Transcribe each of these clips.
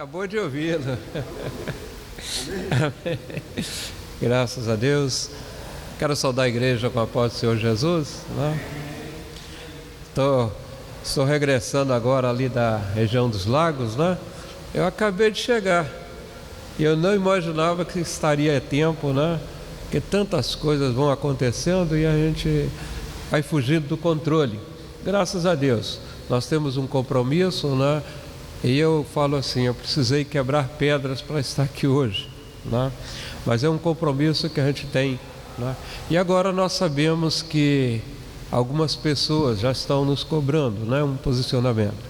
Acabou de ouvi-lo. Graças a Deus. Quero saudar a igreja com a paz do Senhor Jesus, né? Estou regressando agora ali da região dos lagos, né? Eu acabei de chegar e eu não imaginava que estaria a tempo, né? Porque tantas coisas vão acontecendo e a gente vai fugindo do controle. Graças a Deus, nós temos um compromisso, né? E eu falo assim, eu precisei quebrar pedras para estar aqui hoje, né? Mas é um compromisso que a gente tem, né? E agora nós sabemos que algumas pessoas já estão nos cobrando, né, um posicionamento.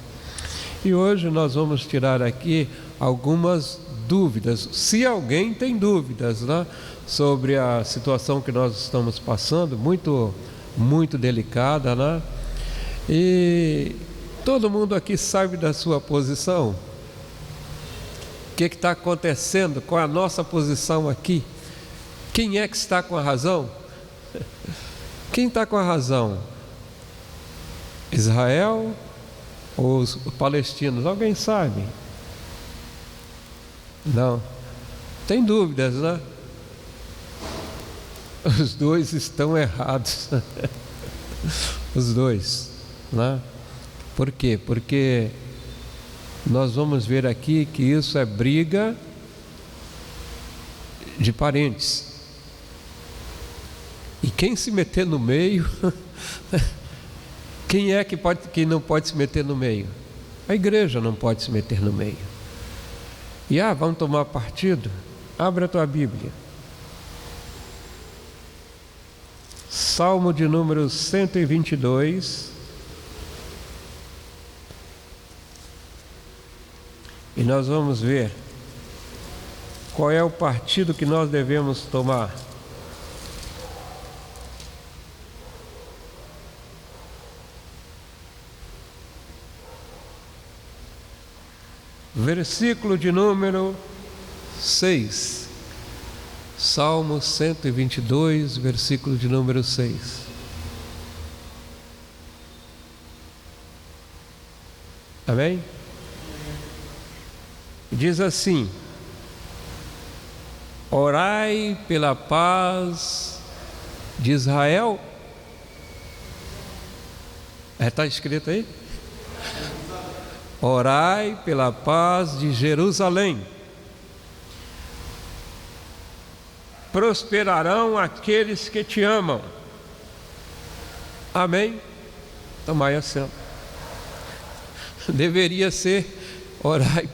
E hoje nós vamos tirar aqui algumas dúvidas, se alguém tem dúvidas, né, sobre a situação que nós estamos passando, muito delicada, né? E todo mundo aqui sabe da sua posição. O que está acontecendo com a nossa posição aqui? Quem é que está com a razão? Quem está com a razão? Israel ou os palestinos? Alguém sabe? Não. Tem dúvidas, né? Os dois estão errados. Os dois, né? Por quê? Porque nós vamos ver aqui que isso é briga de parentes. E quem se meter no meio, quem é que não pode se meter no meio? A igreja não pode se meter no meio. E vamos tomar partido? Abre a tua Bíblia. Salmo de número 122. E nós vamos ver qual é o partido que nós devemos tomar. Versículo de número 6. Salmo 122, versículo de número 6. Amém? Diz assim: orai pela paz de Israel. Está escrito aí? Orai pela paz de Jerusalém. Prosperarão aqueles que te amam. Amém? Tomai assento. Deveria ser orai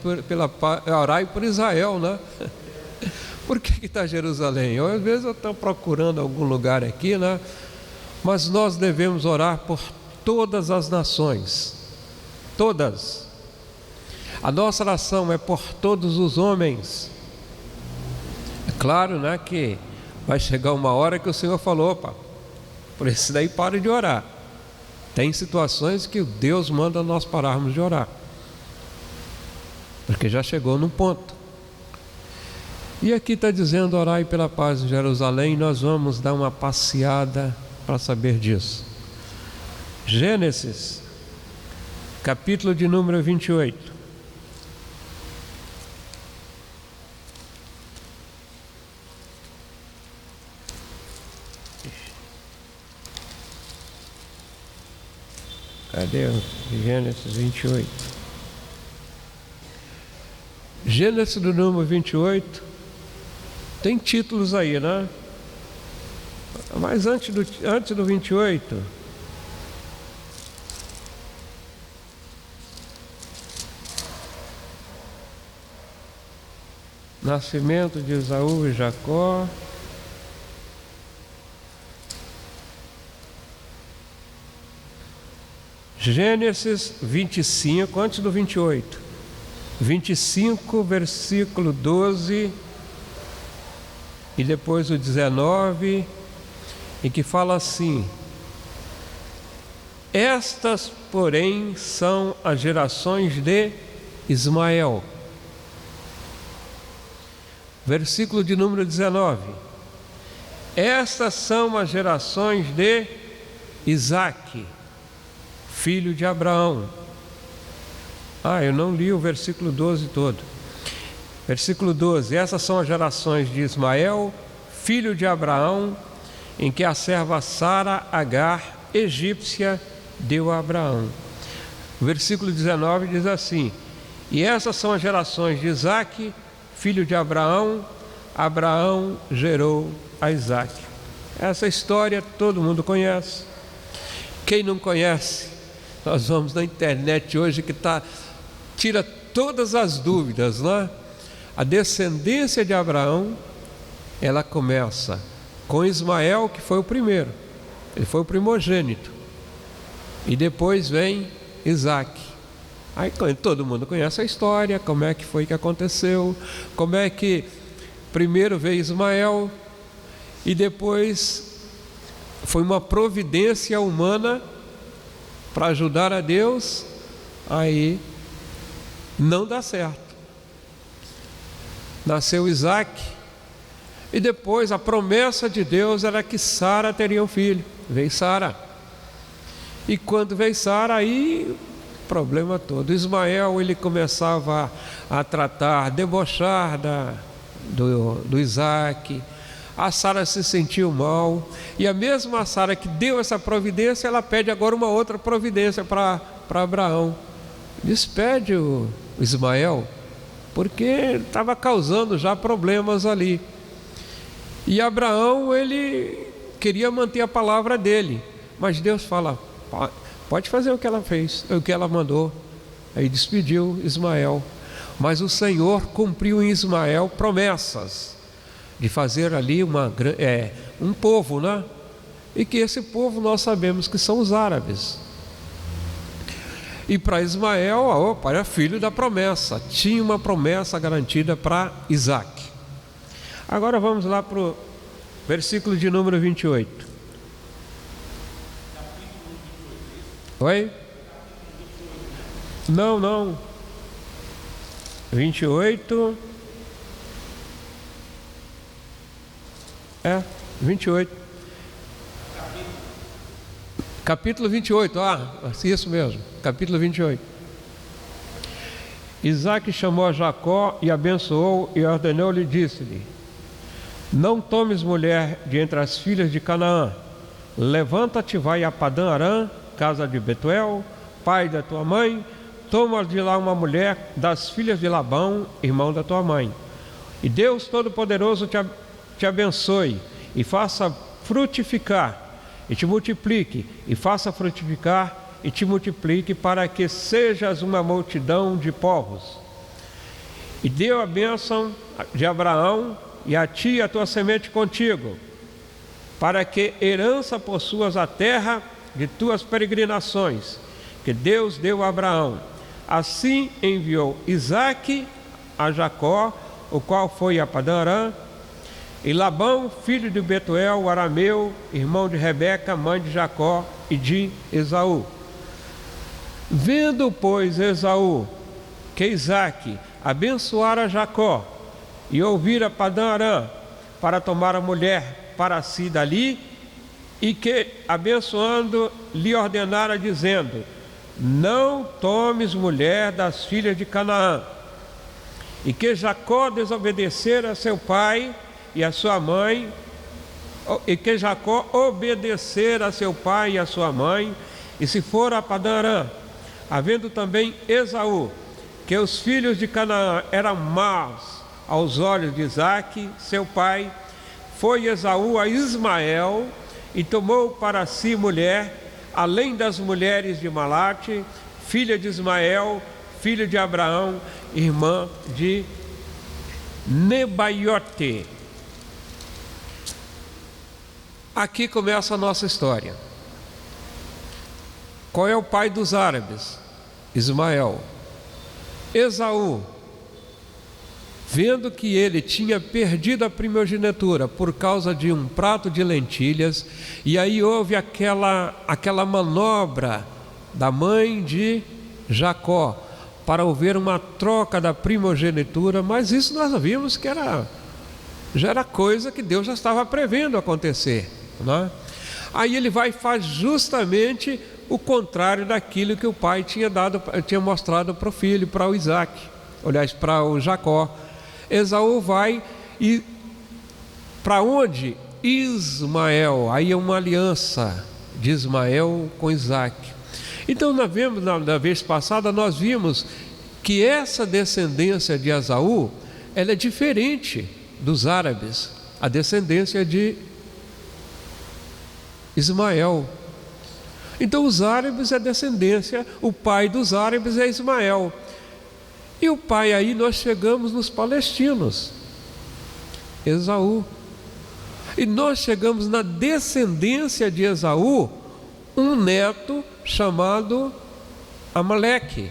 por Israel, né? Por que está Jerusalém? Às vezes eu estou procurando algum lugar aqui, né? Mas nós devemos orar por todas as nações. Todas. A nossa oração é por todos os homens. É claro, né, que vai chegar uma hora que o Senhor falou, opa, por isso daí pare de orar. Tem situações que Deus manda nós pararmos de orar, porque já chegou num ponto. E aqui está dizendo, orai pela paz em Jerusalém. Nós vamos dar uma passeada para saber disso. Gênesis, capítulo de número 28. Cadê o Gênesis 28? Gênesis do número 28. Tem títulos aí, né? Mas antes do 28, nascimento de Esaú e Jacó. Gênesis 25, antes do 28. 25, versículo 12, e depois o 19, e que fala assim: estas, porém, são as gerações de Ismael. Versículo de número 19: estas são as gerações de Isaque, filho de Abraão. Eu não li o versículo 12 todo. Versículo 12: essas são as gerações de Ismael, filho de Abraão, em que a serva Sara Agar, egípcia, deu a Abraão. O versículo 19 diz assim: e essas são as gerações de Isaque, filho de Abraão. Abraão gerou a Isaque. Essa história todo mundo conhece. Quem não conhece, nós vamos na internet hoje que tira todas as dúvidas, né? A descendência de Abraão, ela começa com Ismael, que foi o primeiro, ele foi o primogênito, e depois vem Isaque. Aí todo mundo conhece a história, como é que foi que aconteceu, como é que primeiro veio Ismael e depois foi uma providência humana para ajudar a Deus, aí não dá certo. Nasceu Isaque e depois a promessa de Deus era que Sara teria um filho. Veio Sara. E quando veio Sara, aí problema todo. Ismael, ele começava a tratar, debochar do Isaque. A Sara se sentiu mal, e a mesma Sara que deu essa providência, ela pede agora uma outra providência para Abraão. Despede o Ismael, porque estava causando já problemas ali. E Abraão, ele queria manter a palavra dele, mas Deus fala: pode fazer o que ela fez, o que ela mandou. Aí despediu Ismael, mas o Senhor cumpriu em Ismael promessas de fazer ali um povo, né? E que esse povo nós sabemos que são os árabes. E para Ismael, era filho da promessa, tinha uma promessa garantida para Isaque. Agora vamos lá para o versículo de número 28. Oi? Não. 28. 28. Capítulo 28, isso mesmo, capítulo 28. Isaque chamou a Jacó e abençoou e ordenou-lhe, disse-lhe: não tomes mulher de entre as filhas de Canaã. Levanta-te, vai a Padã Arã, casa de Betuel, pai da tua mãe. Toma de lá uma mulher das filhas de Labão, irmão da tua mãe. E Deus Todo-Poderoso te abençoe e faça frutificar e te multiplique, e faça frutificar e te multiplique, para que sejas uma multidão de povos. E deu a bênção de Abraão, e a ti e a tua semente contigo, para que herança possuas a terra de tuas peregrinações, que Deus deu a Abraão. Assim enviou Isaque a Jacó, o qual foi a Padã Arã, e Labão, filho de Betuel, o arameu, irmão de Rebeca, mãe de Jacó e de Esaú. Vendo, pois, Esaú que Isaque abençoara Jacó e ouvira Padã Arã para tomar a mulher para si dali, e que, abençoando, lhe ordenara, dizendo: não tomes mulher das filhas de Canaã. E que Jacó desobedecera a seu pai e a sua mãe, e que Jacó obedecer a seu pai e a sua mãe, e se for a Padã Arã, havendo também Esaú, que os filhos de Canaã eram maus aos olhos de Isaque, seu pai, foi Esaú a Ismael e tomou para si mulher, além das mulheres de Malate, filha de Ismael, filho de Abraão, irmã de Nebaiote. Aqui começa a nossa história. Qual é o pai dos árabes? Ismael. Esaú, vendo que ele tinha perdido a primogenitura por causa de um prato de lentilhas, e aí houve aquela manobra da mãe de Jacó para haver uma troca da primogenitura, mas isso nós vimos que já era coisa que Deus já estava prevendo acontecer, né? Aí ele vai e faz justamente o contrário daquilo que o pai tinha mostrado para o filho, para o Isaque, aliás, para o Jacó. Esaú vai e para onde? Ismael. Aí é uma aliança de Ismael com Isaac. Então na vez passada nós vimos que essa descendência de Esaú, ela é diferente dos árabes, a descendência de Ismael. Então os árabes é descendência, o pai dos árabes é Ismael. E o pai, aí nós chegamos nos palestinos, Esaú. E nós chegamos na descendência de Esaú, um neto chamado Amaleque.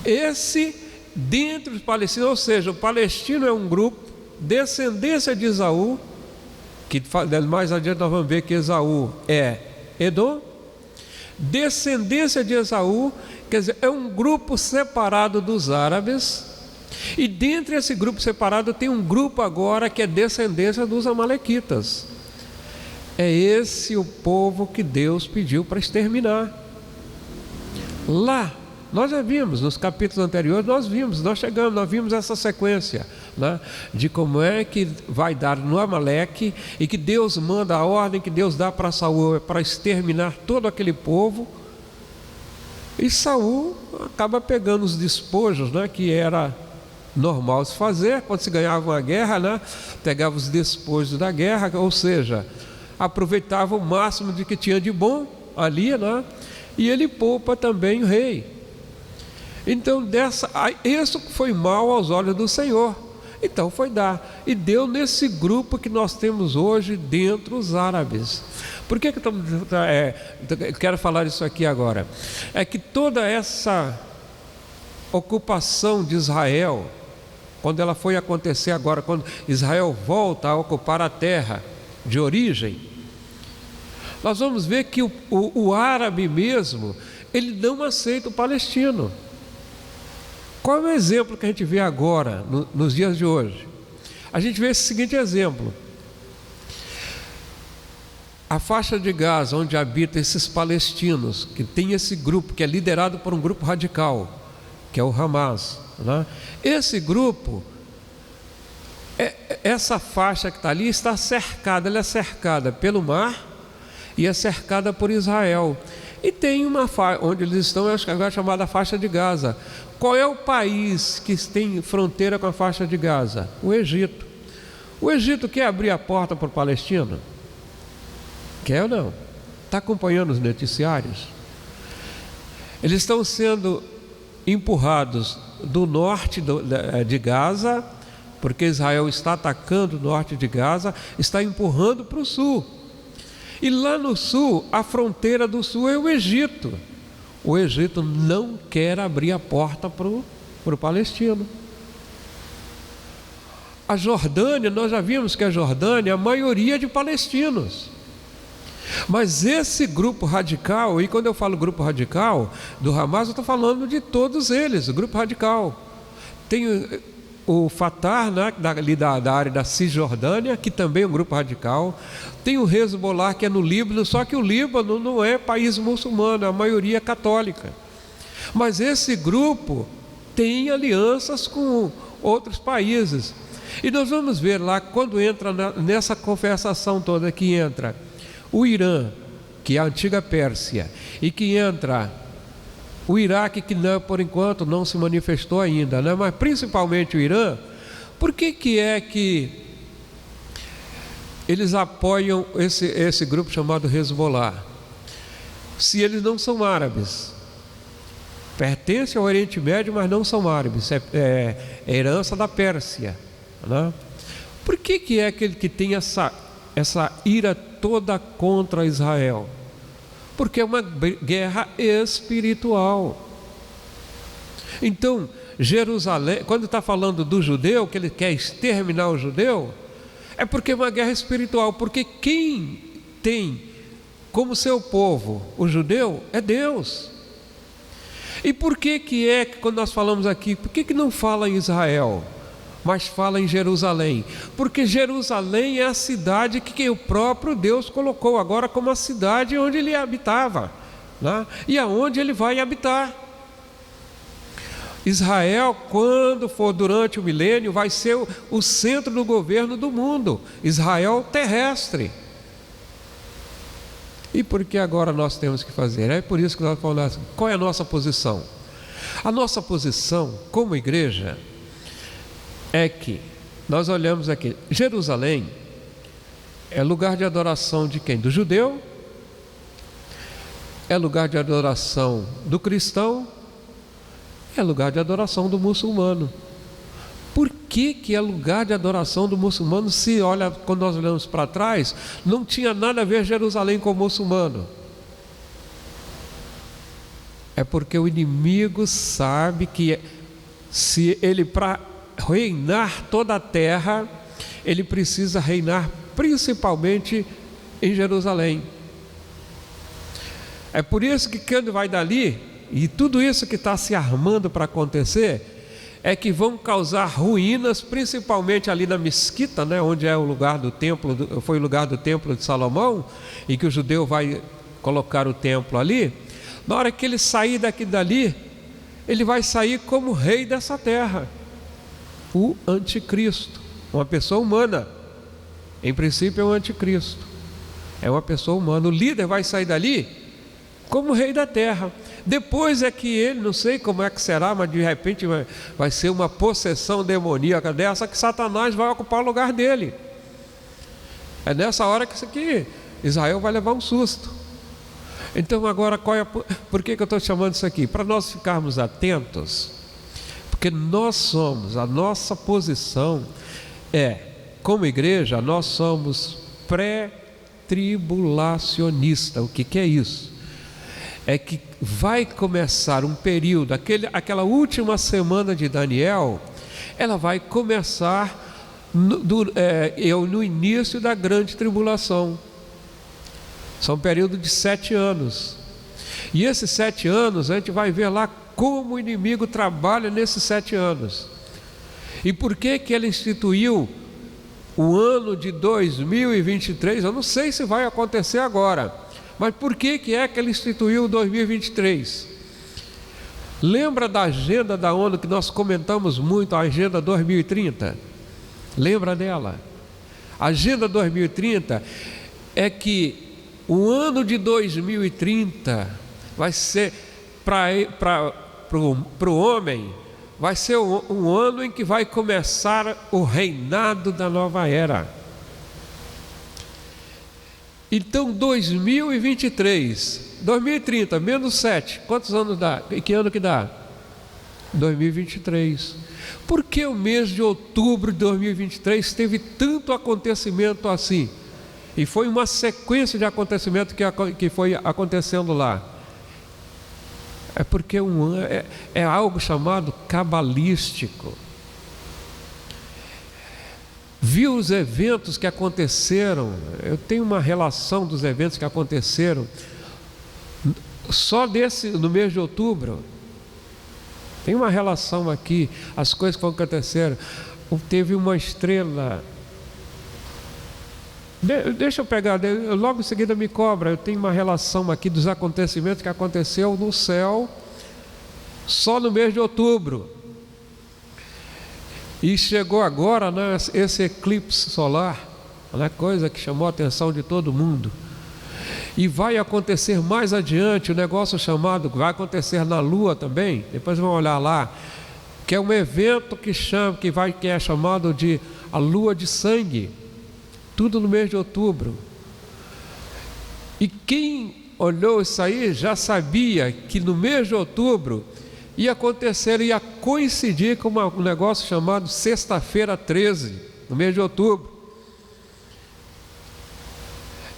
Esse dentro dos palestinos, ou seja, o palestino é um grupo, descendência de Esaú, que mais adiante nós vamos ver que Esaú é Edom. Descendência de Esaú, quer dizer, é um grupo separado dos árabes, e dentro desse grupo separado tem um grupo agora que é descendência dos amalequitas. É esse o povo que Deus pediu para exterminar. Lá, nós já vimos, nos capítulos anteriores nós vimos essa sequência, né, de como é que vai dar no Amaleque, e que Deus manda a ordem que Deus dá para Saul para exterminar todo aquele povo. E Saul acaba pegando os despojos, né, que era normal se fazer quando se ganhava uma guerra, né, pegava os despojos da guerra, ou seja, aproveitava o máximo de que tinha de bom ali, né, e ele poupa também o rei. Então isso foi mal aos olhos do Senhor. Então foi dar, e deu nesse grupo que nós temos hoje dentro os árabes. Por que eu quero falar isso aqui agora? É que toda essa ocupação de Israel, quando ela foi acontecer agora, quando Israel volta a ocupar a terra de origem, nós vamos ver que o árabe mesmo, ele não aceita o palestino. Qual é o exemplo que a gente vê agora, nos dias de hoje? A gente vê esse seguinte exemplo: a faixa de Gaza, onde habitam esses palestinos, que tem esse grupo, que é liderado por um grupo radical, que é o Hamas, né? Esse grupo, essa faixa que está ali, está cercada, ela é cercada pelo mar e é cercada por Israel. E tem uma faixa, onde eles estão, acho que agora é chamada faixa de Gaza. Qual é o país que tem fronteira com a faixa de Gaza? O Egito. O Egito quer abrir a porta para o palestino? Quer ou não? Está acompanhando os noticiários? Eles estão sendo empurrados do norte de Gaza, porque Israel está atacando o norte de Gaza, está empurrando para o sul. E lá no sul, a fronteira do sul é o Egito. O Egito não quer abrir a porta para o palestino. A Jordânia, nós já vimos que a Jordânia é a maioria de palestinos. Mas esse grupo radical, e quando eu falo grupo radical do Hamas, eu estou falando de todos eles, o grupo radical. Tem o Fatah, né, da área da Cisjordânia, que também é um grupo radical. Tem o Hezbollah, que é no Líbano, só que o Líbano não é país muçulmano, a maioria é católica. Mas esse grupo tem alianças com outros países. E nós vamos ver lá, quando entra nessa conversação toda, que entra o Irã, que é a antiga Pérsia, e que entra o Iraque, que não, por enquanto não se manifestou ainda, né? Mas principalmente o Irã. Por que é que eles apoiam esse grupo chamado Hezbollah? Se eles não são árabes, pertencem ao Oriente Médio, mas não são árabes, é herança da Pérsia, né? Por que é aquele que tem essa ira toda contra Israel? Porque é uma guerra espiritual. Então, Jerusalém, quando está falando do judeu, que ele quer exterminar o judeu, é porque é uma guerra espiritual. Porque quem tem como seu povo o judeu é Deus. E por que quando nós falamos aqui, por que não fala em Israel, mas fala em Jerusalém? Porque Jerusalém é a cidade que o próprio Deus colocou agora como a cidade onde ele habitava, né? E aonde ele vai habitar. Israel, quando for durante o milênio, vai ser o centro do governo do mundo. Israel terrestre. E por que agora nós temos que fazer? É por isso que nós falamos assim, qual é a nossa posição? A nossa posição como igreja é que nós olhamos aqui, Jerusalém é lugar de adoração de quem? Do judeu, é lugar de adoração do cristão, é lugar de adoração do muçulmano. Por que é lugar de adoração do muçulmano? Se olha, quando nós olhamos para trás, não tinha nada a ver Jerusalém com o muçulmano. É porque o inimigo sabe que se ele, para reinar toda a terra, ele precisa reinar principalmente em Jerusalém. É por isso que quando vai dali, e tudo isso que está se armando para acontecer, é que vão causar ruínas, principalmente ali na mesquita, né, onde é o lugar do templo, foi o lugar do templo de Salomão, e que o judeu vai colocar o templo ali. Na hora que ele sair dali, ele vai sair como rei dessa terra, o anticristo, uma pessoa humana. Em princípio é o anticristo, é uma pessoa humana. O líder vai sair dali como rei da terra. Depois é que ele, não sei como é que será, mas de repente vai ser uma possessão demoníaca dessa, que Satanás vai ocupar o lugar dele. É nessa hora que isso aqui, Israel vai levar um susto. Então agora, por que eu estou chamando isso aqui? Para nós ficarmos atentos, porque nós somos, a nossa posição é, como igreja, nós somos pré-tribulacionista. O que é isso? É que vai começar um período, aquela última semana de Daniel, ela vai começar no início da grande tribulação. São um período de 7 anos. E esses 7 anos, a gente vai ver lá como o inimigo trabalha nesses 7 anos. E por que ele instituiu o ano de 2023? Eu não sei se vai acontecer agora. Mas por que ele instituiu o 2023? Lembra da agenda da ONU que nós comentamos muito, a Agenda 2030? Lembra dela? A Agenda 2030 é que o ano de 2030 vai ser, para o homem, vai ser um ano em que vai começar o reinado da nova era. Então 2023, 2030 menos 7, quantos anos dá? E que ano que dá? 2023. Por que o mês de outubro de 2023 teve tanto acontecimento assim? E foi uma sequência de acontecimentos que foi acontecendo lá. É porque é algo chamado cabalístico. Viu os eventos que aconteceram. Eu tenho uma relação dos eventos que aconteceram só no mês de outubro. Tem uma relação aqui, as coisas que aconteceram. Teve uma estrela. Deixa eu pegar, logo em seguida me cobra. Eu tenho uma relação aqui dos acontecimentos que aconteceu no céu só no mês de outubro. E chegou agora, né, esse eclipse solar, né, coisa que chamou a atenção de todo mundo. E vai acontecer mais adiante, o negócio chamado, vai acontecer na Lua também, depois vamos olhar lá, que é um evento que é chamado de a Lua de Sangue, tudo no mês de outubro. E quem olhou isso aí já sabia que no mês de outubro ia acontecer, ia coincidir com um negócio chamado Sexta-feira 13, no mês de outubro.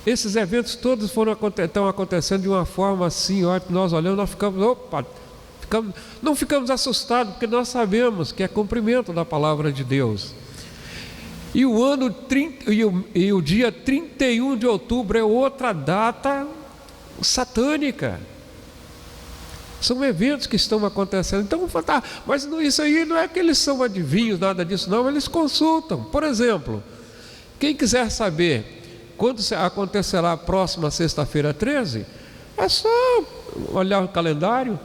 Esses eventos todos estão acontecendo de uma forma assim, olha, nós olhamos, nós não ficamos assustados, porque nós sabemos que é cumprimento da palavra de Deus. E o dia 31 de outubro é outra data satânica. São eventos que estão acontecendo. Então vamos falar, mas isso aí não é que eles são adivinhos, nada disso não, eles consultam. Por exemplo, quem quiser saber quando acontecerá a próxima sexta-feira 13, é só olhar o calendário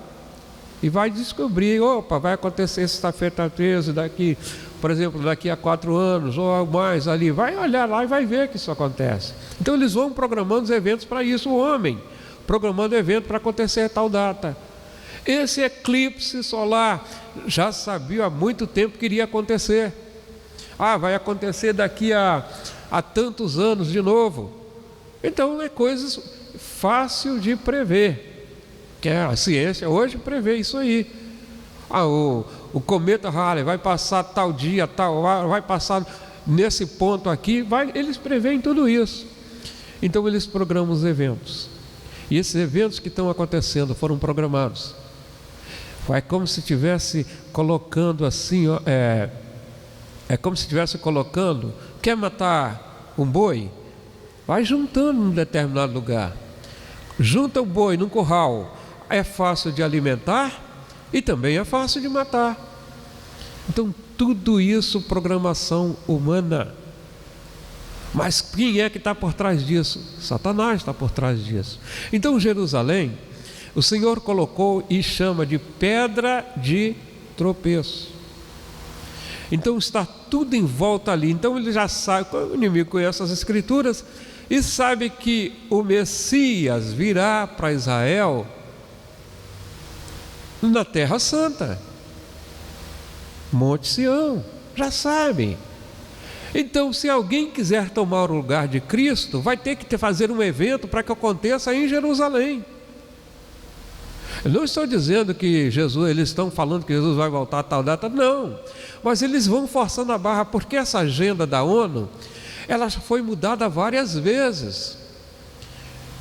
E vai descobrir, opa, vai acontecer sexta-feira 13, daqui, por exemplo, daqui a 4 anos, ou mais ali. Vai olhar lá e vai ver que isso acontece. Então eles vão programando os eventos para isso, o homem, programando evento para acontecer tal data. Esse eclipse solar, já sabia há muito tempo que iria acontecer. Vai acontecer daqui a tantos anos de novo. Então é coisa fácil de prever. Que a ciência hoje prevê isso aí. O cometa Halley vai passar tal dia, tal hora, vai passar nesse ponto aqui, eles preveem tudo isso. Então eles programam os eventos. E esses eventos que estão acontecendo foram programados. É como se estivesse colocando assim, é como se estivesse colocando, quer matar um boi? Vai juntando num determinado lugar. Junta o boi num curral. É fácil de alimentar e também é fácil de matar. Então tudo isso programação humana. Mas quem é que está por trás disso? Satanás está por trás disso. Então Jerusalém, o Senhor colocou e chama de pedra de tropeço. Então está tudo em volta ali. Então ele já sabe, o inimigo conhece as escrituras e sabe que o Messias virá para Israel na Terra Santa, Monte Sião, já sabem. Então, se alguém quiser tomar o lugar de Cristo, vai ter que fazer um evento para que aconteça em Jerusalém. Eu não estou dizendo que eles estão falando que Jesus vai voltar a tal data, não. Mas eles vão forçando a barra, porque essa agenda da ONU, ela já foi mudada várias vezes.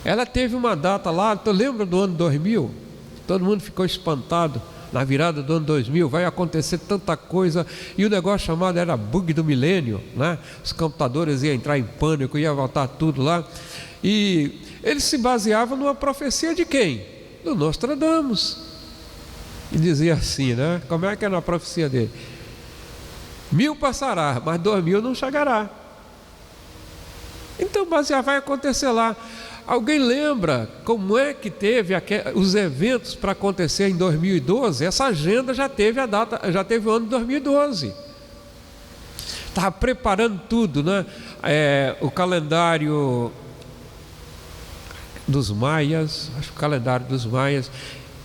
Ela teve uma data lá, tu lembra do ano 2000? Todo mundo ficou espantado. Na virada do ano 2000 vai acontecer tanta coisa. E o negócio chamado era bug do milênio, né? Os computadores iam entrar em pânico, ia voltar tudo lá. E eles se baseavam numa profecia de quem? Do Nostradamus. E dizia assim, né? Como é que era a profecia dele? 1000 passará, mas 2000 não chegará. Então vai acontecer lá. Alguém lembra como é que teve os eventos para acontecer em 2012? Essa agenda já teve a data, já teve o ano de 2012. Estava preparando tudo, né? O calendário dos maias, acho que o calendário dos maias,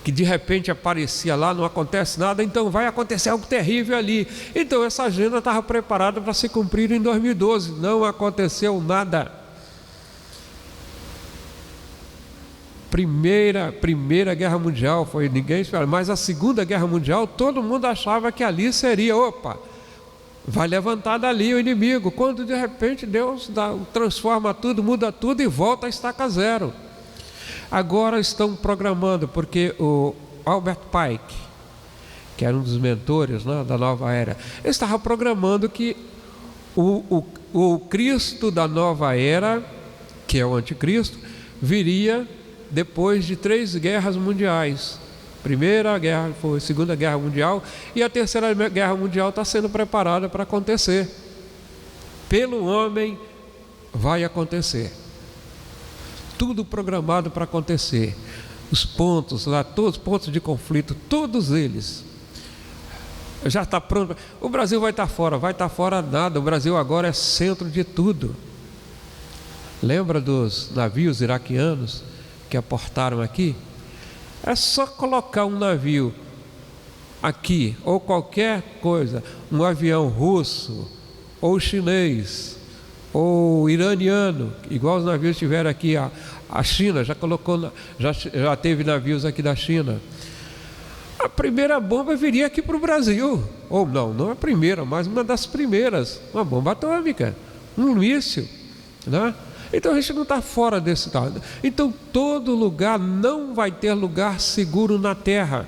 que de repente aparecia lá, não acontece nada, então vai acontecer algo terrível ali. Então essa agenda estava preparada para se cumprir em 2012, não aconteceu nada. Primeira Guerra Mundial, ninguém esperava, mas a Segunda Guerra Mundial, todo mundo achava que ali seria, vai levantar dali o inimigo, quando de repente Deus transforma tudo, muda tudo e volta a estaca zero. Agora estão programando, porque o Albert Pike, que era um dos mentores, né, da nova era, estava programando que o Cristo da nova era, que é o anticristo, viria depois de 3 guerras mundiais. Primeira guerra foi a Segunda Guerra Mundial, e a Terceira Guerra Mundial está sendo preparada para acontecer. Pelo homem vai acontecer. Tudo programado para acontecer. Os pontos lá, todos os pontos de conflito, todos eles já está pronto. O Brasil vai estar fora nada. O Brasil agora é centro de tudo. Lembra dos navios iraquianos que aportaram aqui? É só colocar um navio aqui, ou qualquer coisa, um avião russo, ou chinês, ou iraniano, igual os navios tiveram aqui. A China já colocou, já teve navios aqui da China. A primeira bomba viria aqui para o Brasil, ou não a primeira, mas uma das primeiras, uma bomba atômica, um míssil, né? Então a gente não está fora desse tal. Então todo lugar não vai ter lugar seguro na terra.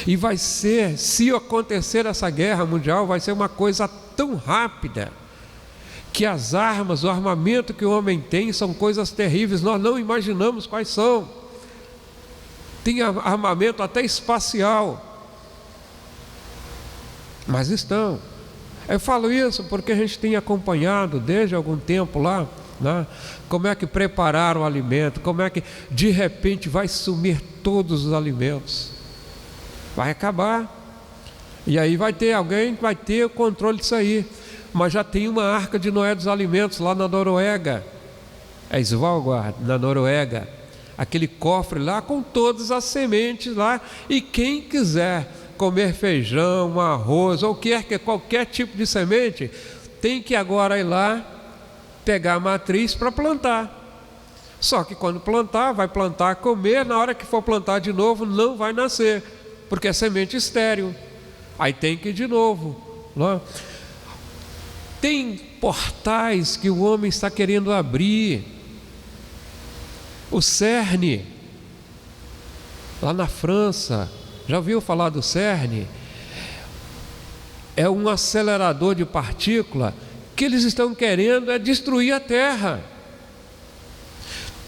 E vai ser, se acontecer essa guerra mundial, vai ser uma coisa tão rápida que as armas, o armamento que o homem tem são coisas terríveis, nós não imaginamos quais são. Tem armamento até espacial. Mas estão. Eu falo isso porque a gente tem acompanhado desde algum tempo lá, né? Como é que prepararam o alimento, como é que de repente vai sumir todos os alimentos. Vai acabar. E aí vai ter alguém que vai ter o controle disso aí. Mas já tem uma arca de Noé dos alimentos lá na Noruega. É Svalbard, na Noruega. Aquele cofre lá com todas as sementes lá. E quem quiser comer feijão, arroz ou qualquer tipo de semente, tem que agora ir lá pegar a matriz para plantar. Só que quando plantar, vai plantar, comer, na hora que for plantar de novo, não vai nascer, porque é semente estéril. Aí tem que ir de novo, não é? Tem portais que o homem está querendo abrir. O CERN, lá na França, já ouviu falar do CERN? É um acelerador de partícula que eles estão querendo é destruir a Terra.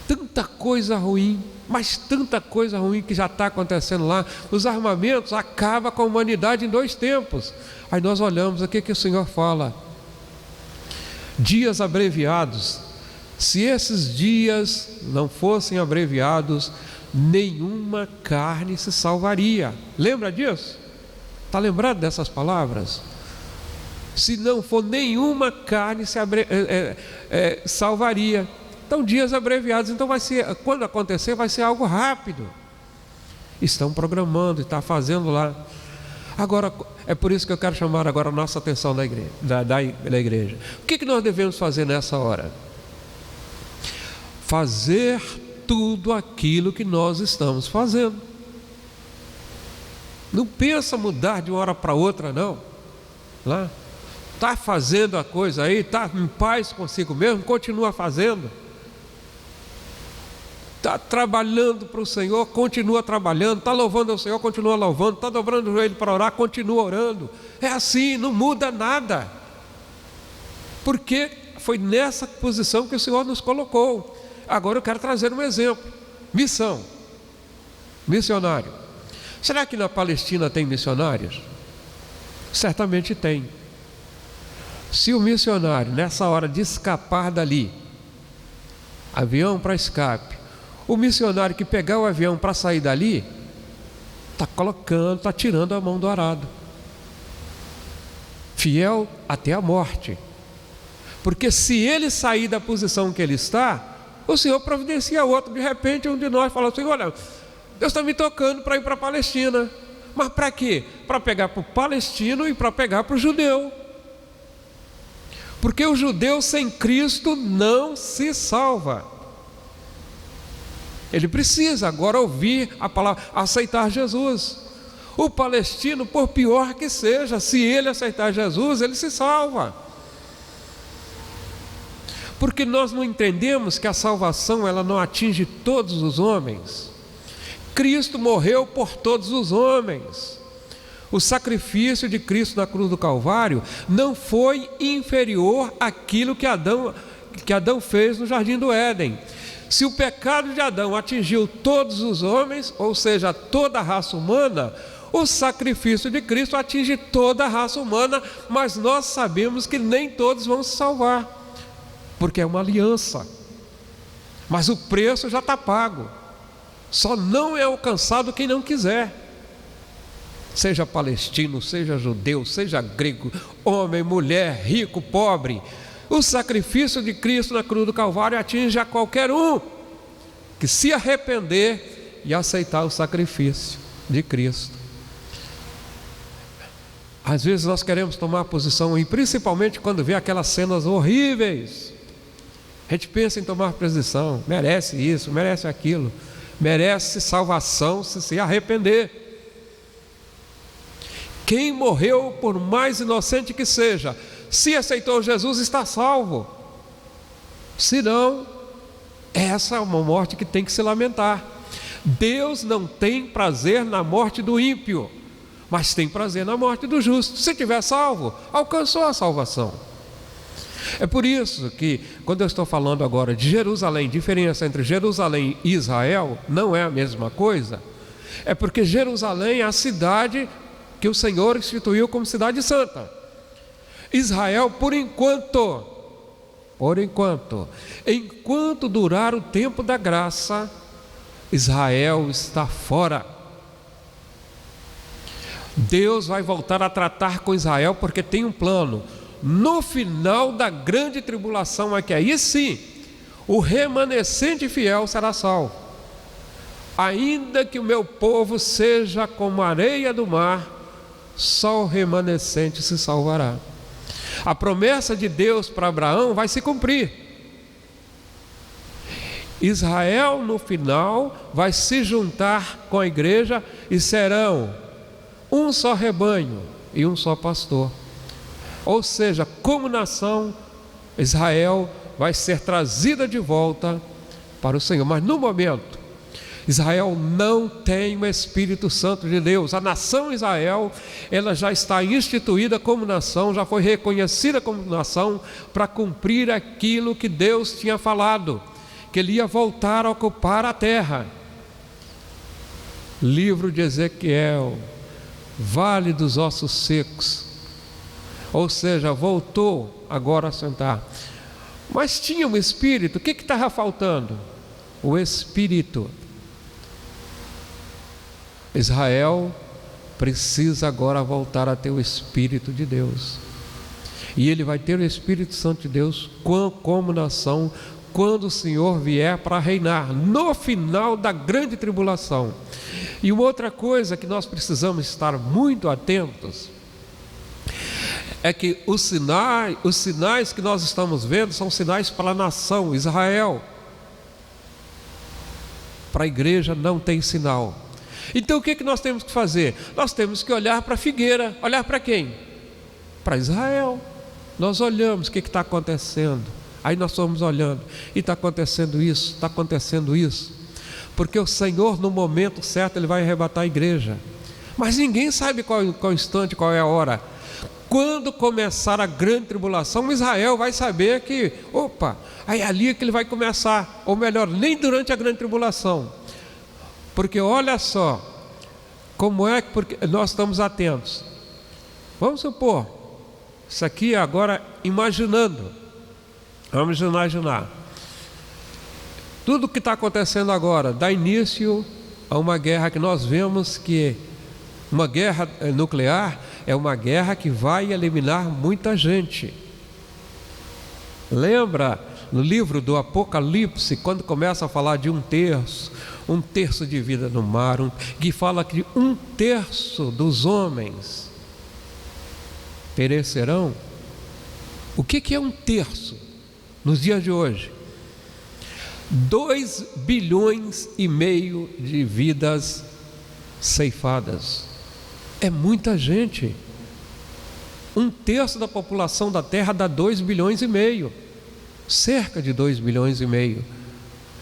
Tanta coisa ruim, mas tanta coisa ruim que já está acontecendo lá. Os armamentos acabam com a humanidade em 2 tempos. Aí nós olhamos, o que o Senhor fala? Dias abreviados. Se esses dias não fossem abreviados, nenhuma carne se salvaria. Lembra disso? Está lembrado dessas palavras? Se não for nenhuma carne se salvaria. Então, dias abreviados. Então vai ser, quando acontecer, vai ser algo rápido. Estão programando, está fazendo lá. Agora, é por isso que eu quero chamar agora a nossa atenção da igreja. O que nós devemos fazer nessa hora? Fazer tudo aquilo que nós estamos fazendo. Não pensa mudar de uma hora para outra, não. Lá, está fazendo a coisa aí, está em paz consigo mesmo, continua fazendo. Está trabalhando para o Senhor, continua trabalhando. Está louvando ao Senhor, continua louvando. Está dobrando o joelho para orar, continua orando. É assim, não muda nada. Porque foi nessa posição que o Senhor nos colocou. Agora eu quero trazer um exemplo. Missão. Missionário. Será que na Palestina tem missionários? Certamente tem. Se o missionário, nessa hora de escapar dali, avião para escape, o missionário que pegar o avião para sair dali, está tirando a mão do arado. Fiel até a morte. Porque se ele sair da posição que ele está, o Senhor providencia outro. De repente um de nós fala assim: olha, Deus está me tocando para ir para a Palestina. Mas para quê? Para pegar para o palestino e para pegar para o judeu. Porque o judeu sem Cristo não se salva. Ele precisa agora ouvir a palavra, aceitar Jesus. O palestino, por pior que seja, se ele aceitar Jesus, ele se salva. Porque nós não entendemos que a salvação ela não atinge todos os homens. Cristo morreu por todos os homens. O sacrifício de Cristo na cruz do Calvário não foi inferior àquilo que Adão fez no Jardim do Éden. Se o pecado de Adão atingiu todos os homens, ou seja, toda a raça humana, o sacrifício de Cristo atinge toda a raça humana, mas nós sabemos que nem todos vão se salvar, porque é uma aliança. Mas o preço já está pago. Só não é alcançado quem não quiser. Seja palestino, seja judeu, seja grego, homem, mulher, rico, pobre. O sacrifício de Cristo na cruz do Calvário atinge a qualquer um que se arrepender e aceitar o sacrifício de Cristo. Às vezes nós queremos tomar posição, e principalmente quando vê aquelas cenas horríveis, a gente pensa em tomar posição, merece isso, merece aquilo, merece salvação se arrepender. Quem morreu, por mais inocente que seja, se aceitou Jesus, está salvo. Se não, essa é uma morte que tem que se lamentar. Deus não tem prazer na morte do ímpio, mas tem prazer na morte do justo. Se tiver salvo, alcançou a salvação. É por isso que, quando eu estou falando agora de Jerusalém, diferença entre Jerusalém e Israel, não é a mesma coisa. É porque Jerusalém é a cidade que o Senhor instituiu como cidade santa. Israel, enquanto durar o tempo da graça, Israel está fora. Deus vai voltar a tratar com Israel, porque tem um plano. No final da grande tribulação é que aí sim, o remanescente fiel será salvo. Ainda que o meu povo seja como a areia do mar, só o remanescente se salvará. A promessa de Deus para Abraão vai se cumprir. Israel no final vai se juntar com a igreja e serão um só rebanho e um só pastor. Ou seja, como nação, Israel vai ser trazida de volta para o Senhor. Mas no momento, Israel não tem o Espírito Santo de Deus. A nação Israel, ela já está instituída como nação, já foi reconhecida como nação para cumprir aquilo que Deus tinha falado, que ele ia voltar a ocupar a terra. Livro de Ezequiel, Vale dos Ossos Secos. Ou seja, voltou agora a sentar. Mas tinha um espírito, o que estava faltando? O espírito. Israel precisa agora voltar a ter o Espírito de Deus. E ele vai ter o Espírito Santo de Deus como nação, quando o Senhor vier para reinar, no final da grande tribulação. E uma outra coisa que nós precisamos estar muito atentos, é que os sinais que nós estamos vendo são sinais para a nação, Israel. Para a igreja não tem sinal. Então o que nós temos que fazer? Nós temos que olhar para a figueira. Olhar para quem? Para Israel. Nós olhamos o que está acontecendo. Aí nós estamos olhando, e está acontecendo isso, está acontecendo isso. Porque o Senhor, no momento certo, Ele vai arrebatar a igreja. Mas ninguém sabe qual instante, qual é a hora. Quando começar a grande tribulação, Israel vai saber que, aí ali é que ele vai começar. Ou melhor, nem durante a grande tribulação. Porque olha só, como é que porque nós estamos atentos. Vamos supor, isso aqui agora imaginando. Vamos imaginar. Tudo que está acontecendo agora dá início a uma guerra que nós vemos que uma guerra nuclear é uma guerra que vai eliminar muita gente. Lembra no livro do Apocalipse, quando começa a falar de um terço de vida no mar, que fala que 1/3 dos homens perecerão? O que é 1/3 nos dias de hoje? 2,5 bilhões de vidas ceifadas. É muita gente. 1/3 da população da Terra dá 2,5 bilhões. Cerca de 2,5 bilhões.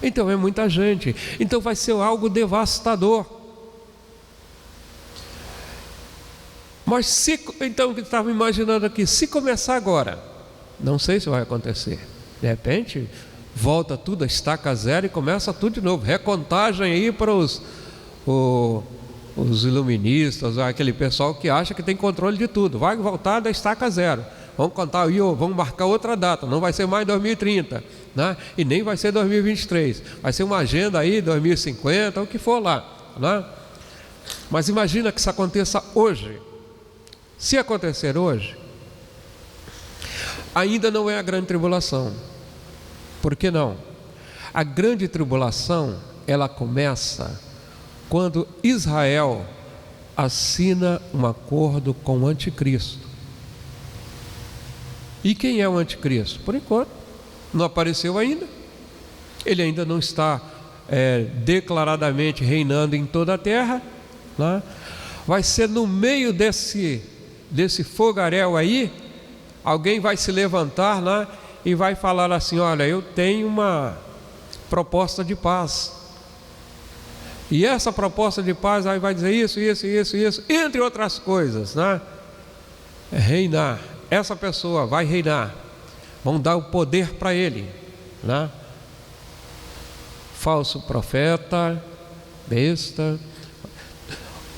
Então é muita gente. Então vai ser algo devastador. Mas então o que eu estava imaginando aqui, se começar agora, não sei se vai acontecer. De repente, volta tudo a estaca zero e começa tudo de novo. Recontagem aí para os iluministas, aquele pessoal que acha que tem controle de tudo. Vai voltar da estaca zero. Vamos contar aí, vamos marcar outra data. Não vai ser mais 2030, né? E nem vai ser 2023. Vai ser uma agenda aí, 2050, o que for lá, né? Mas imagina que isso aconteça hoje. Se acontecer hoje, ainda não é a grande tribulação. Por que não? A grande tribulação, ela começa quando Israel assina um acordo com o anticristo. E quem é o anticristo? Por enquanto, não apareceu ainda. Ele ainda não está declaradamente reinando em toda a terra, né? Vai ser no meio desse fogaréu aí, alguém vai se levantar, né? E vai falar assim: olha, eu tenho uma proposta de paz. E essa proposta de paz aí vai dizer isso, entre outras coisas, né? Reinar. Essa pessoa vai reinar. Vão dar o poder para ele, né? Falso profeta, besta,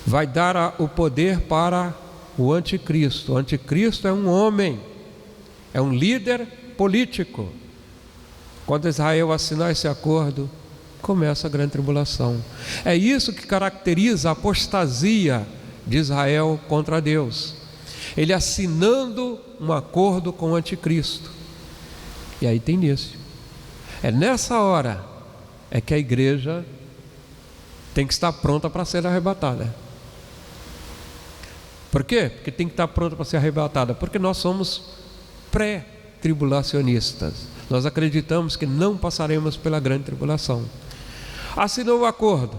vai dar o poder para o anticristo. O anticristo é um homem, é um líder político. Quando Israel assinar esse acordo, começa a grande tribulação. É isso que caracteriza a apostasia de Israel contra Deus, ele assinando um acordo com o anticristo. E aí tem início. É nessa hora é que a igreja tem que estar pronta para ser arrebatada. Por quê? Porque tem que estar pronta para ser arrebatada, porque nós somos pré-tribulacionistas. Nós acreditamos que não passaremos pela grande tribulação. Assinou o acordo,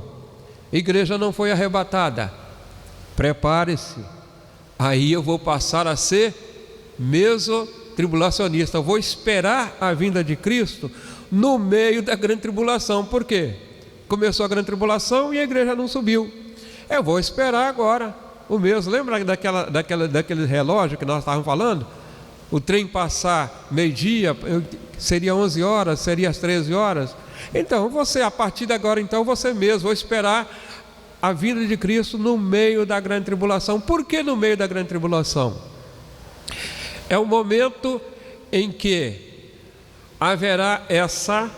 a igreja não foi arrebatada, prepare-se, aí eu vou passar a ser mesotribulacionista. Eu vou esperar a vinda de Cristo no meio da grande tribulação. Por quê? Começou a grande tribulação e a igreja não subiu. Eu vou esperar agora o mesmo. Lembra daquele relógio que nós estávamos falando? O trem passar meio-dia, seria 11 horas, seria às 13 horas. Então você, a partir de agora, então você mesmo, vou esperar a vinda de Cristo no meio da grande tribulação. Por que no meio da grande tribulação? É o momento em que haverá essa,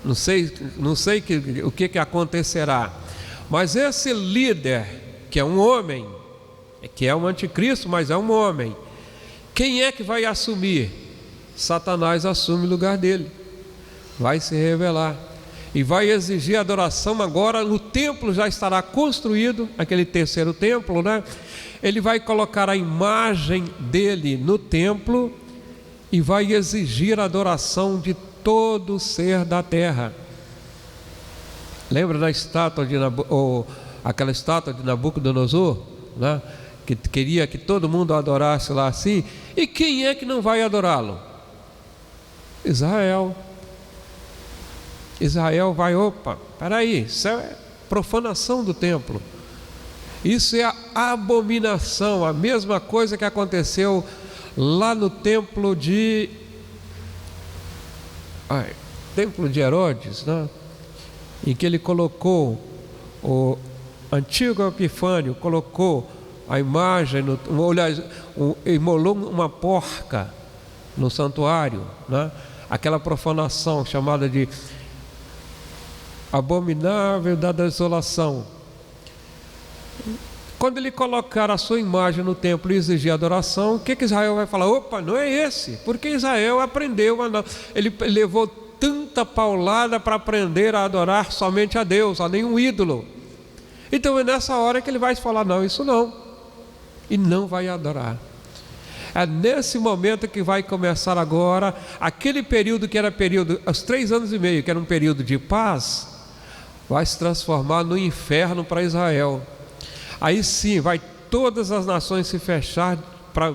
não sei o que acontecerá, mas esse líder, que é um homem, que é um anticristo, mas é um homem, quem é que vai assumir? Satanás assume o lugar dele, vai se revelar e vai exigir adoração. Agora o templo já estará construído, aquele terceiro templo, né? Ele vai colocar a imagem dele no templo e vai exigir a adoração de todo ser da terra. Lembra da estátua de aquela estátua de Nabucodonosor, né? Que queria que todo mundo adorasse lá assim? E quem é que não vai adorá-lo? Israel. Israel vai, peraí, isso é profanação do templo, isso é a abominação, a mesma coisa que aconteceu lá no templo de Herodes, né? Em que ele colocou, o antigo Epifânio colocou a imagem, imolou uma porca no santuário, né? Aquela profanação chamada de abominável da desolação. Quando ele colocar a sua imagem no templo e exigir adoração, o que Israel vai falar? Não é esse, porque Israel aprendeu ele levou tanta paulada para aprender a adorar somente a Deus, a nenhum ídolo. Então é nessa hora que ele vai falar, não, isso não, e não vai adorar. É nesse momento que vai começar agora aquele período que era período, os 3 anos e meio, que era um período de paz, vai se transformar no inferno para Israel. Aí sim, vai todas as nações se fechar para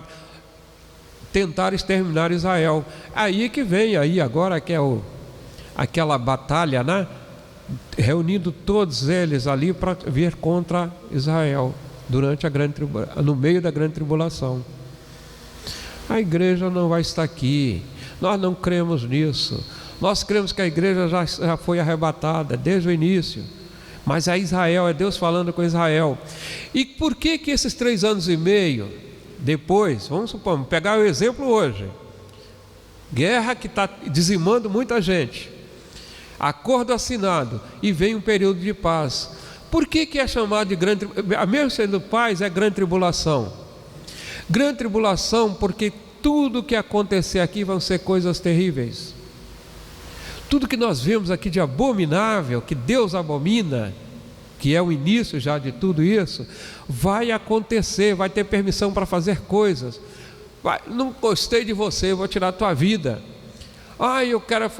tentar exterminar Israel. Aí que vem, aí agora que é aquela batalha, né? Reunindo todos eles ali para vir contra Israel durante no meio da grande tribulação. A igreja não vai estar aqui, nós não cremos nisso. Nós cremos que a igreja já foi arrebatada desde o início, mas é Israel, é Deus falando com Israel. E por que esses 3 anos e meio depois, vamos supor, pegar o exemplo hoje, guerra que está dizimando muita gente, acordo assinado e vem um período de paz. Por que é chamado de grande tribulação? Mesmo sendo paz, é grande tribulação. Grande tribulação porque tudo que acontecer aqui vão ser coisas terríveis. Tudo que nós vemos aqui de abominável, que Deus abomina, que é o início já de tudo isso, vai acontecer, vai ter permissão para fazer coisas. Não gostei de você, vou tirar a tua vida. Eu quero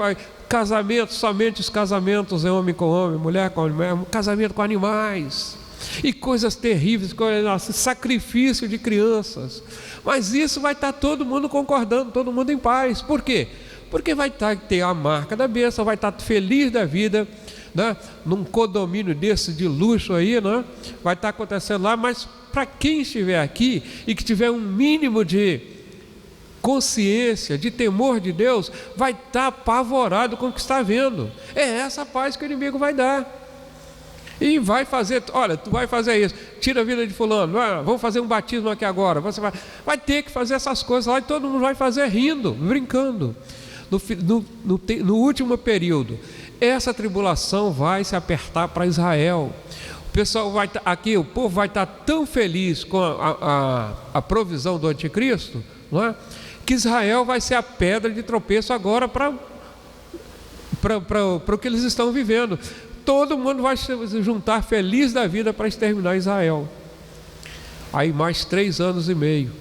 casamento, somente os casamentos é homem com homem, mulher com mulher, casamento com animais, e coisas terríveis, sacrifício de crianças. Mas isso vai estar todo mundo concordando, todo mundo em paz. Por quê? Porque vai ter a marca da bênção, vai estar feliz da vida, né? Num condomínio desse de luxo aí, né? Vai estar acontecendo lá. Mas para quem estiver aqui e que tiver um mínimo de consciência, de temor de Deus, vai estar apavorado com o que está vendo. É essa paz que o inimigo vai dar. E vai fazer, olha, tu vai fazer isso, tira a vida de fulano, vamos fazer um batismo aqui agora. Você vai ter que fazer essas coisas lá, e todo mundo vai fazer rindo, brincando. No último período, essa tribulação vai se apertar para Israel. pessoal vai aqui, o povo vai estar tão feliz com a provisão do anticristo, não é? Que Israel vai ser a pedra de tropeço agora para o que eles estão vivendo. Todo mundo vai se juntar feliz da vida para exterminar Israel. Aí mais 3 anos e meio.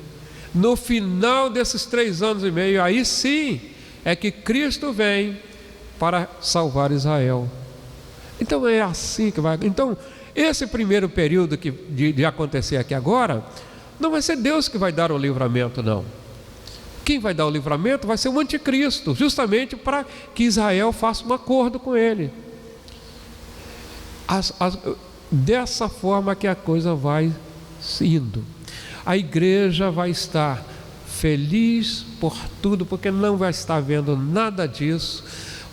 No final desses 3 anos e meio, aí sim é que Cristo vem para salvar Israel. Então é assim que vai. Então esse primeiro período de acontecer aqui agora, não vai ser Deus que vai dar o livramento, não. Quem vai dar o livramento vai ser o anticristo, justamente para que Israel faça um acordo com ele. Dessa forma que a coisa vai indo. A igreja vai estar feliz por tudo, porque não vai estar vendo nada disso.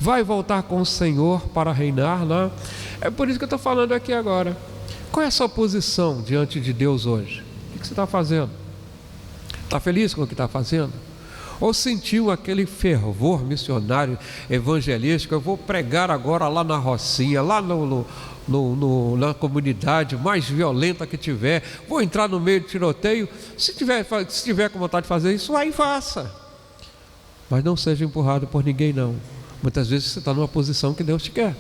Vai voltar com o Senhor para reinar, né? É por isso que eu estou falando aqui agora. Qual é a sua posição diante de Deus hoje? O que você está fazendo? Está feliz com o que está fazendo? Ou sentiu aquele fervor missionário evangelístico? Eu vou pregar agora lá na Rocinha, lá na comunidade mais violenta que tiver, vou entrar no meio de tiroteio. Se tiver com vontade de fazer isso, vai e faça, mas não seja empurrado por ninguém, não. Muitas vezes você está numa posição que Deus te quer.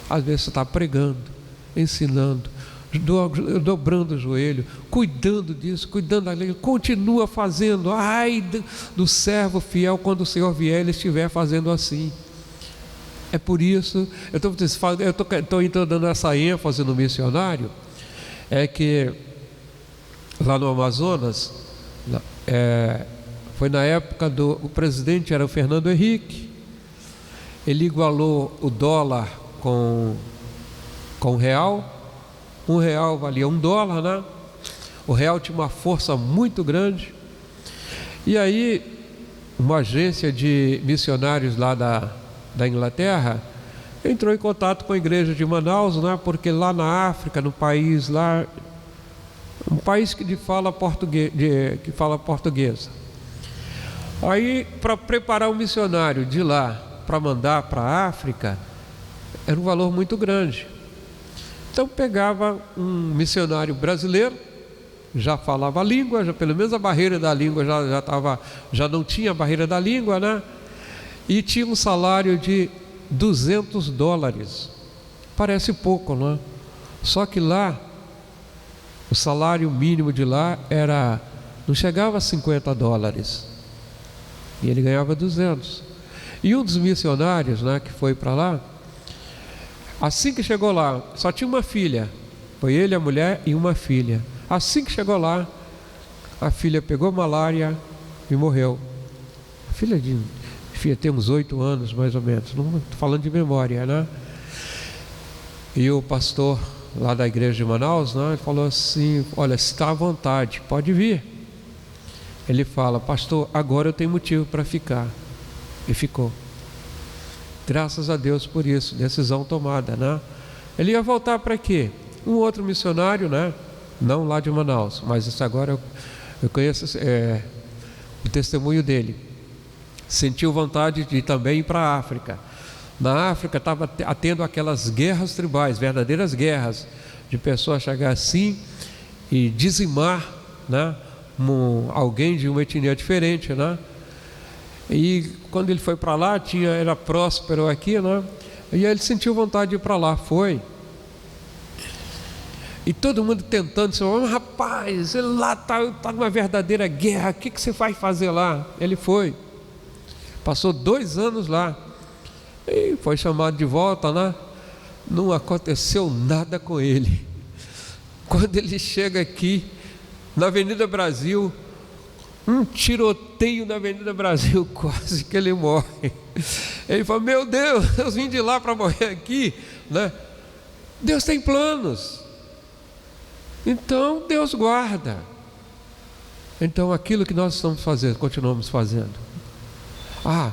Às vezes você está pregando, ensinando, dobrando o joelho, cuidando disso, cuidando da lei, continua fazendo. Ai do servo fiel quando o Senhor vier, ele estiver fazendo assim. É por isso, eu estou dando essa ênfase no missionário, é que lá no Amazonas, foi na época o presidente era o Fernando Henrique, ele igualou o dólar com o real. R$1 valia $1, né? O real tinha uma força muito grande. E aí, uma agência de missionários lá da Inglaterra entrou em contato com a igreja de Manaus, né? Porque lá na África, no país lá, um país que fala portuguesa. Aí, para preparar um missionário de lá para mandar para a África, era um valor muito grande. Então pegava um missionário brasileiro, já falava a língua, já pelo menos a barreira da língua já não tinha a barreira da língua, né? E tinha um salário de $200. Parece pouco, não é? Só que lá o salário mínimo de lá não chegava a $50, e ele ganhava 200. E um dos missionários, né, que foi para lá, assim que chegou lá, só tinha uma filha. Foi ele, a mulher e uma filha. Assim que chegou lá, a filha pegou malária e morreu. A filha tem uns 8 anos mais ou menos, não estou falando de memória, né? E o pastor lá da igreja de Manaus, né, ele falou assim: olha, se está à vontade, pode vir. Ele fala: pastor, agora eu tenho motivo para ficar. E ficou. Graças a Deus por isso, decisão tomada, né? Ele ia voltar para quê? Um outro missionário, né? Não lá de Manaus, mas isso agora eu conheço o testemunho dele. Sentiu vontade de também ir para a África. Na África estava tendo aquelas guerras tribais, verdadeiras guerras, de pessoas chegar assim e dizimar, né, alguém de uma etnia diferente, né? E quando ele foi para lá, era próspero aqui, né? E aí ele sentiu vontade de ir para lá, foi. E todo mundo tentando, rapaz, ele lá está numa verdadeira guerra, o que você vai fazer lá? Ele foi, passou 2 anos lá, e foi chamado de volta, né? Não aconteceu nada com ele. Quando ele chega aqui, na Avenida Brasil, um tiroteio na Avenida Brasil, quase que ele morre. Ele fala: meu Deus, eu vim de lá para morrer aqui, né? Deus tem planos, então Deus guarda. Então aquilo que nós estamos fazendo, continuamos fazendo.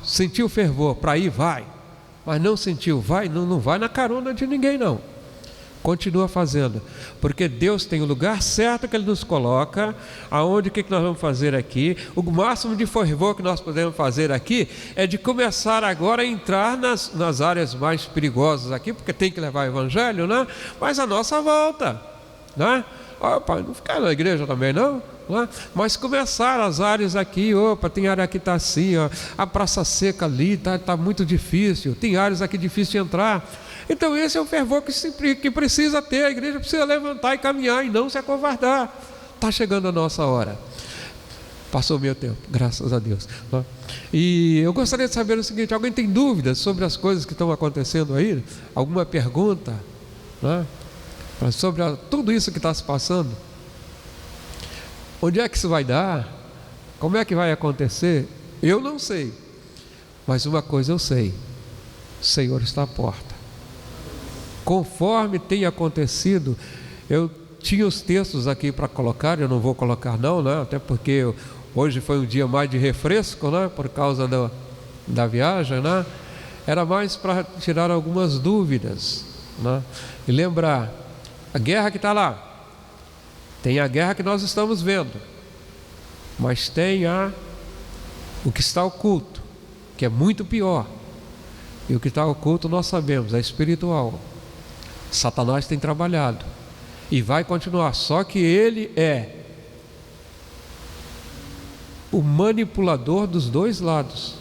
Sentiu fervor para ir, vai. Mas não sentiu, vai, não vai na carona de ninguém, não. Continua fazendo, porque Deus tem o lugar certo que Ele nos coloca, aonde, o que nós vamos fazer aqui. O máximo de fervor que nós podemos fazer aqui é de começar agora a entrar nas áreas mais perigosas aqui, porque tem que levar o Evangelho, né? Mas a nossa volta, né? Opa, não ficar na igreja também não, né? Mas começar as áreas aqui. Opa, tem área aqui está assim, ó, a Praça Seca ali está muito difícil, tem áreas aqui difíceis de entrar. Então esse é o fervor que precisa ter. A igreja precisa levantar e caminhar e não se acovardar. Está chegando a nossa hora. Passou o meu tempo, graças a Deus. E eu gostaria de saber o seguinte: alguém tem dúvidas sobre as coisas que estão acontecendo aí? Alguma pergunta, né? Sobre tudo isso que está se passando? Onde é que isso vai dar? Como é que vai acontecer? Eu não sei, mas uma coisa eu sei: o Senhor está à porta. Conforme tem acontecido, eu tinha os textos aqui para colocar, eu não vou colocar não, né? Até porque hoje foi um dia mais de refresco, né? Por causa da viagem, né? Era mais para tirar algumas dúvidas, né? E lembrar, a guerra que está lá, tem a guerra que nós estamos vendo, mas tem o que está oculto, que é muito pior. E o que está oculto nós sabemos, é espiritual. Satanás tem trabalhado e vai continuar, só que ele é o manipulador dos dois lados.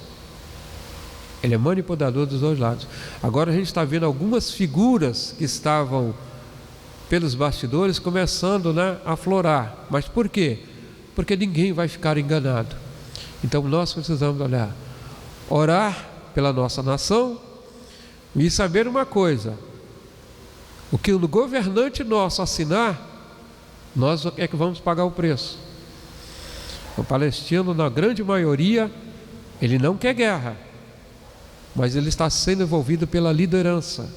Ele é manipulador dos dois lados. Agora a gente está vendo algumas figuras que estavam pelos bastidores começando, né, a aflorar. Mas por quê? Porque ninguém vai ficar enganado. Então nós precisamos orar pela nossa nação e saber uma coisa: o que o governante nosso assinar, nós é que vamos pagar o preço. O palestino, na grande maioria, ele não quer guerra, mas ele está sendo envolvido pela liderança,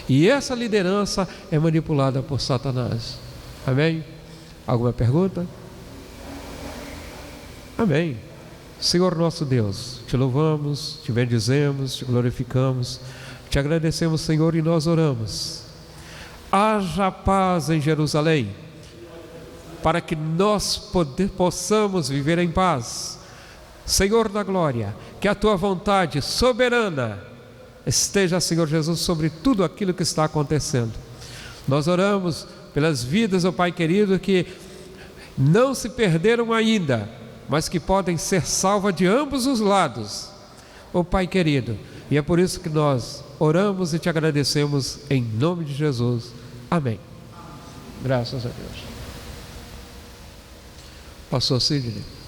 e essa liderança é manipulada por Satanás. Amém? Alguma pergunta? Amém. Senhor nosso Deus, te louvamos, te bendizemos, te glorificamos, te agradecemos, Senhor, e nós oramos: haja paz em Jerusalém, para que nós possamos viver em paz. Senhor da glória, que a tua vontade soberana esteja, Senhor Jesus, sobre tudo aquilo que está acontecendo. Nós oramos pelas vidas, ó Pai querido, que não se perderam ainda, mas que podem ser salvas de ambos os lados, ó Pai querido. E é por isso que nós oramos e te agradecemos em nome de Jesus. Amém. Graças a Deus. Pastor Sidney.